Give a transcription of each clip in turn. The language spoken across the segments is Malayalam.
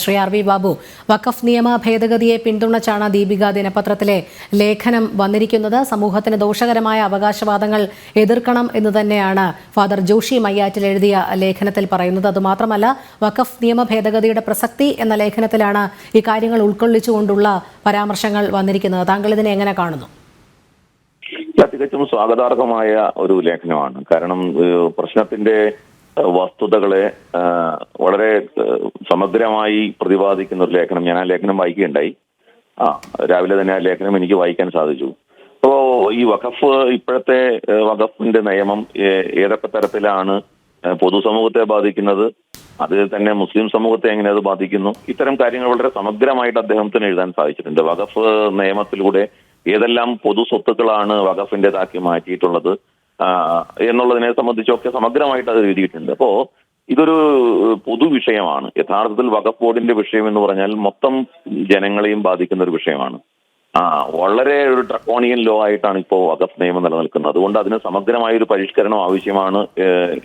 ശ്രീ ആർ വി ബാബു, വഖഫ് നിയമ ഭേദഗതിയെ പിന്തുണച്ചാണ് ദീപിക ദിനപത്രത്തിലെ ലേഖനം വന്നിരിക്കുന്നത്. സമൂഹത്തിന് ദോഷകരമായ അവകാശവാദങ്ങൾ എതിർക്കണം എന്ന് തന്നെയാണ് ഫാദർ ജോഷി മയ്യാറ്റിൽ എഴുതിയ ലേഖനത്തിൽ പറയുന്നത്. അതുമാത്രമല്ല, വഖഫ് നിയമ ഭേദഗതിയുടെ പ്രസക്തി എന്ന ലേഖനത്തിലാണ് ഈ കാര്യങ്ങൾ ഉൾക്കൊള്ളിച്ചുകൊണ്ടുള്ള പരാമർശങ്ങൾ വന്നിരിക്കുന്നത്. താങ്കൾ ഇതിനെ എങ്ങനെ കാണുന്നു? തികച്ചും സ്വാഗതാർഹമായ ഒരു ലേഖനമാണ്. കാരണം പ്രശ്നത്തിന്റെ വസ്തുതകളെ വളരെ സമഗ്രമായി പ്രതിപാദിക്കുന്ന ഒരു ലേഖനം. ഞാൻ ആ ലേഖനം വായിക്കുകയുണ്ടായി. രാവിലെ തന്നെ ആ ലേഖനം എനിക്ക് വായിക്കാൻ സാധിച്ചു. അപ്പോ ഈ വഖഫ്, ഇപ്പോഴത്തെ വഖഫിന്റെ നിയമം ഏതൊക്കെ തരത്തിലാണ് പൊതുസമൂഹത്തെ ബാധിക്കുന്നത്, അത് തന്നെ മുസ്ലിം സമൂഹത്തെ എങ്ങനെ അത് ബാധിക്കുന്നു, ഇത്തരം കാര്യങ്ങൾ വളരെ സമഗ്രമായിട്ട് അദ്ദേഹത്തിന് എഴുതാൻ സാധിച്ചിട്ടുണ്ട്. വഖഫ് നിയമത്തിലൂടെ ഏതെല്ലാം പൊതു സ്വത്തുക്കളാണ് വഖഫിന്റേതാക്കി മാറ്റിയിട്ടുള്ളത് എന്നുള്ളതിനെ സംബന്ധിച്ചൊക്കെ സമഗ്രമായിട്ട് അത് എഴുതിയിട്ടുണ്ട്. അപ്പോ ഇതൊരു പൊതുവിഷയമാണ്. യഥാർത്ഥത്തിൽ വഖഫ് ബോർഡിന്റെ വിഷയം എന്ന് പറഞ്ഞാൽ മൊത്തം ജനങ്ങളെയും ബാധിക്കുന്ന ഒരു വിഷയമാണ്. വളരെ ഒരു ഡ്രക്കോണിയൻ ലോ ആയിട്ടാണ് ഇപ്പോൾ വഖഫ് നിയമം നിലനിൽക്കുന്നത്. അതുകൊണ്ട് അതിന് സമഗ്രമായ ഒരു പരിഷ്കരണം ആവശ്യമാണ്.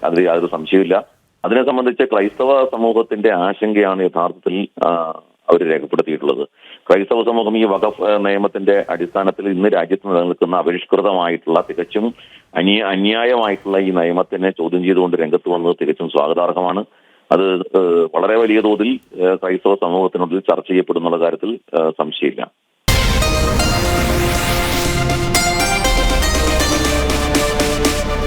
അതിൽ യാതൊരു സംശയമില്ല. അതിനെ സംബന്ധിച്ച് ക്രൈസ്തവ സമൂഹത്തിന്റെ ആശങ്കയാണ് യഥാർത്ഥത്തിൽ അവർ രേഖപ്പെടുത്തിയിട്ടുള്ളത്. ക്രൈസ്തവ സമൂഹം ഈ വഖഫ് നിയമത്തിന്റെ അടിസ്ഥാനത്തിൽ ഇന്ന് രാജ്യത്ത് നിലനിൽക്കുന്ന അപരിഷ്കൃതമായിട്ടുള്ള, തികച്ചും അന്യായമായിട്ടുള്ള ഈ നിയമത്തിനെ ചോദ്യം ചെയ്തുകൊണ്ട് രംഗത്ത് വന്നത് തികച്ചും സ്വാഗതാർഹമാണ്. അത് വളരെ വലിയ തോതിൽ ക്രൈസ്തവ സമൂഹത്തിനുള്ളിൽ ചർച്ച ചെയ്യപ്പെടുന്നുള്ള കാര്യത്തിൽ സംശയമില്ല.